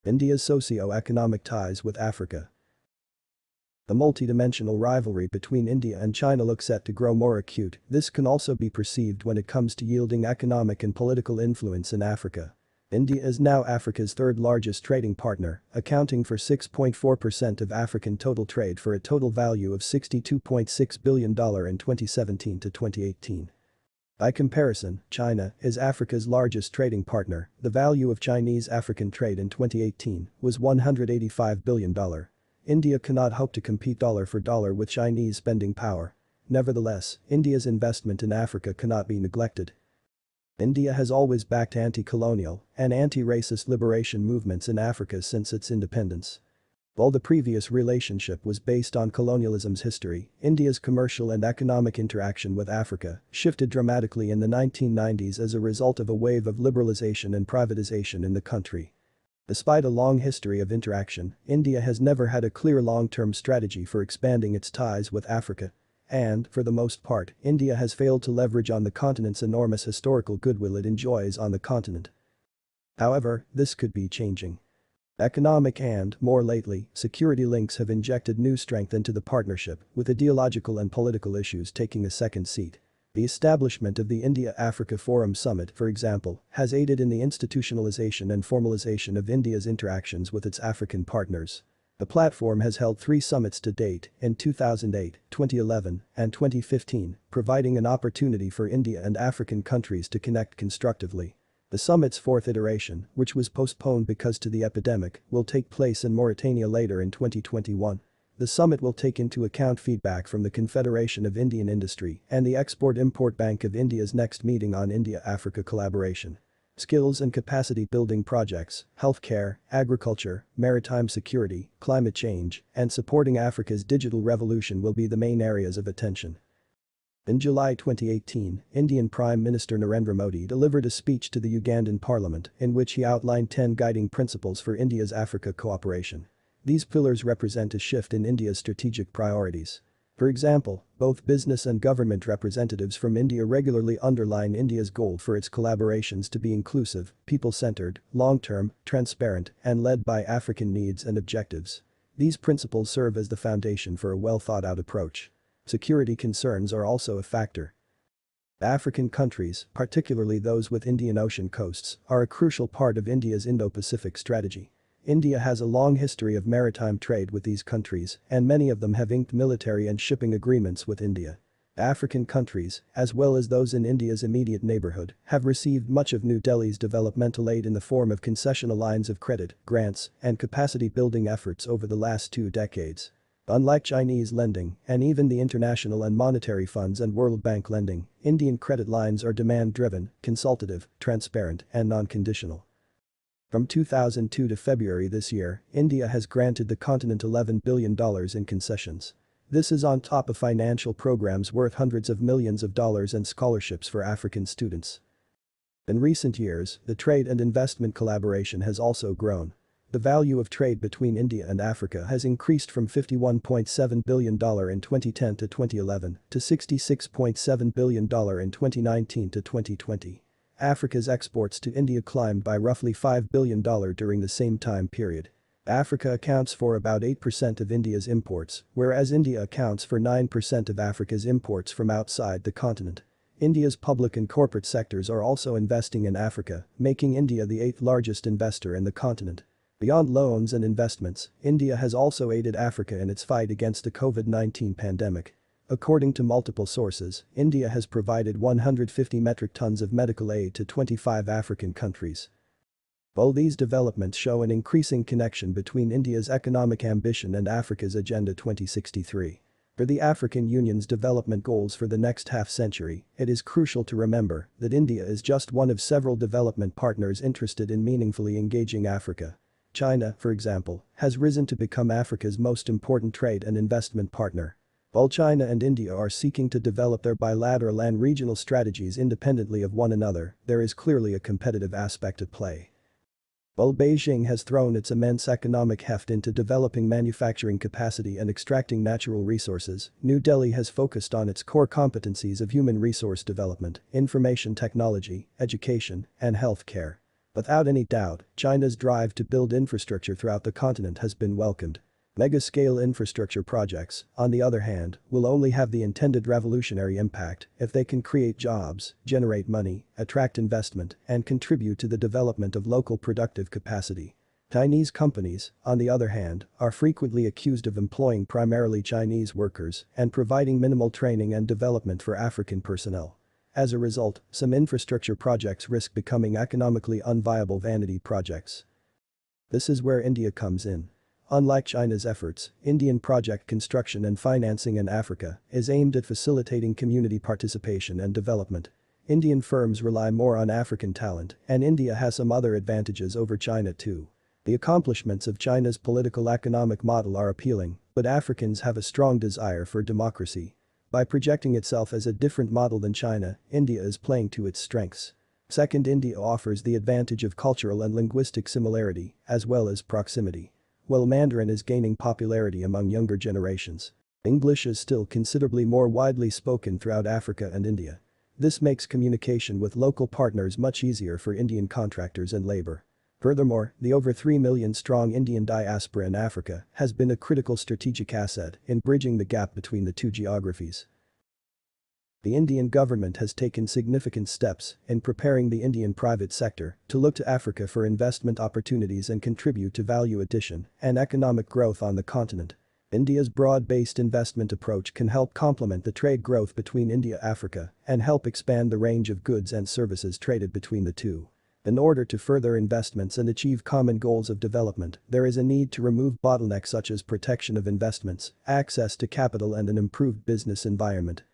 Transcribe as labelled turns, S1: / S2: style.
S1: India's socio-economic ties with Africa. The multidimensional rivalry between India and China looks set to grow more acute. This can also be perceived when it comes to yielding economic and political influence in Africa. India is now Africa's third largest trading partner, accounting for 6.4% of African total trade for a total value of $62.6 billion in 2017 to 2018. By comparison, China is Africa's largest trading partner. The value of Chinese-African trade in 2018 was $185 billion. India cannot hope to compete dollar for dollar with Chinese spending power. Nevertheless, India's investment in Africa cannot be neglected. India has always backed anti-colonial and anti-racist liberation movements in Africa since its independence. While the previous relationship was based on colonialism's history, India's commercial and economic interaction with Africa shifted dramatically in the 1990s as a result of a wave of liberalization and privatization in the country. Despite a long history of interaction, India has never had a clear long-term strategy for expanding its ties with Africa. And, for the most part, India has failed to leverage on the continent's enormous historical goodwill it enjoys on the continent. However, this could be changing. Economic and, more lately, security links have injected new strength into the partnership, with ideological and political issues taking a second seat. The establishment of the India-Africa Forum Summit, for example, has aided in the institutionalization and formalization of India's interactions with its African partners. The platform has held 3 summits to date, in 2008, 2011, and 2015, providing an opportunity for India and African countries to connect constructively. The summit's 4th iteration, which was postponed because of the epidemic, will take place in Mauritania later in 2021. The summit will take into account feedback from the Confederation of Indian Industry and the Export-Import Bank of India's next meeting on India-Africa collaboration. Skills and capacity building projects, healthcare, agriculture, maritime security, climate change, and supporting Africa's digital revolution will be the main areas of attention. In July 2018, Indian Prime Minister Narendra Modi delivered a speech to the Ugandan parliament in which he outlined 10 guiding principles for India's Africa cooperation. These pillars represent a shift in India's strategic priorities. For example, both business and government representatives from India regularly underline India's goal for its collaborations to be inclusive, people-centered, long-term, transparent, and led by African needs and objectives. These principles serve as the foundation for a well-thought-out approach. Security concerns are also a factor. African countries, particularly those with Indian Ocean coasts, are a crucial part of India's Indo-Pacific strategy. India has a long history of maritime trade with these countries, and many of them have inked military and shipping agreements with India. African countries, as well as those in India's immediate neighborhood, have received much of New Delhi's developmental aid in the form of concessional lines of credit, grants, and capacity-building efforts over the last 2 decades. Unlike Chinese lending, and even the International and Monetary Funds and World Bank lending, Indian credit lines are demand-driven, consultative, transparent, and non-conditional. From 2002 to February this year, India has granted the continent $11 billion in concessions. This is on top of financial programs worth hundreds of millions of dollars and scholarships for African students. In recent years, the trade and investment collaboration has also grown. The value of trade between India and Africa has increased from $51.7 billion in 2010 to 2011 to $66.7 billion in 2019 to 2020. Africa's exports to India climbed by roughly $5 billion during the same time period. Africa accounts for about 8% of India's imports, whereas India accounts for 9% of Africa's imports from outside the continent. India's public and corporate sectors are also investing in Africa, making India the 8th largest investor in the continent. Beyond loans and investments, India has also aided Africa in its fight against the COVID-19 pandemic. According to multiple sources, India has provided 150 metric tons of medical aid to 25 African countries. While these developments show an increasing connection between India's economic ambition and Africa's Agenda 2063. For the African Union's development goals for the next half-century, it is crucial to remember that India is just one of several development partners interested in meaningfully engaging Africa. China, for example, has risen to become Africa's most important trade and investment partner. While China and India are seeking to develop their bilateral and regional strategies independently of one another, there is clearly a competitive aspect at play. While Beijing has thrown its immense economic heft into developing manufacturing capacity and extracting natural resources, New Delhi has focused on its core competencies of human resource development, information technology, education, and healthcare. Without any doubt, China's drive to build infrastructure throughout the continent has been welcomed. Mega-scale infrastructure projects, on the other hand, will only have the intended revolutionary impact if they can create jobs, generate money, attract investment, and contribute to the development of local productive capacity. Chinese companies, on the other hand, are frequently accused of employing primarily Chinese workers and providing minimal training and development for African personnel. As a result, some infrastructure projects risk becoming economically unviable vanity projects. This is where India comes in. Unlike China's efforts, Indian project construction and financing in Africa is aimed at facilitating community participation and development. Indian firms rely more on African talent, and India has some other advantages over China too. The accomplishments of China's political economic model are appealing, but Africans have a strong desire for democracy. By projecting itself as a different model than China, India is playing to its strengths. Second, India offers the advantage of cultural and linguistic similarity, as well as proximity. While Mandarin is gaining popularity among younger generations, English is still considerably more widely spoken throughout Africa and India. This makes communication with local partners much easier for Indian contractors and labor. Furthermore, the over 3 million strong Indian diaspora in Africa has been a critical strategic asset in bridging the gap between the two geographies. The Indian government has taken significant steps in preparing the Indian private sector to look to Africa for investment opportunities and contribute to value addition and economic growth on the continent. India's broad-based investment approach can help complement the trade growth between India and Africa and help expand the range of goods and services traded between the two. In order to further investments and achieve common goals of development, there is a need to remove bottlenecks such as protection of investments, access to capital and an improved business environment.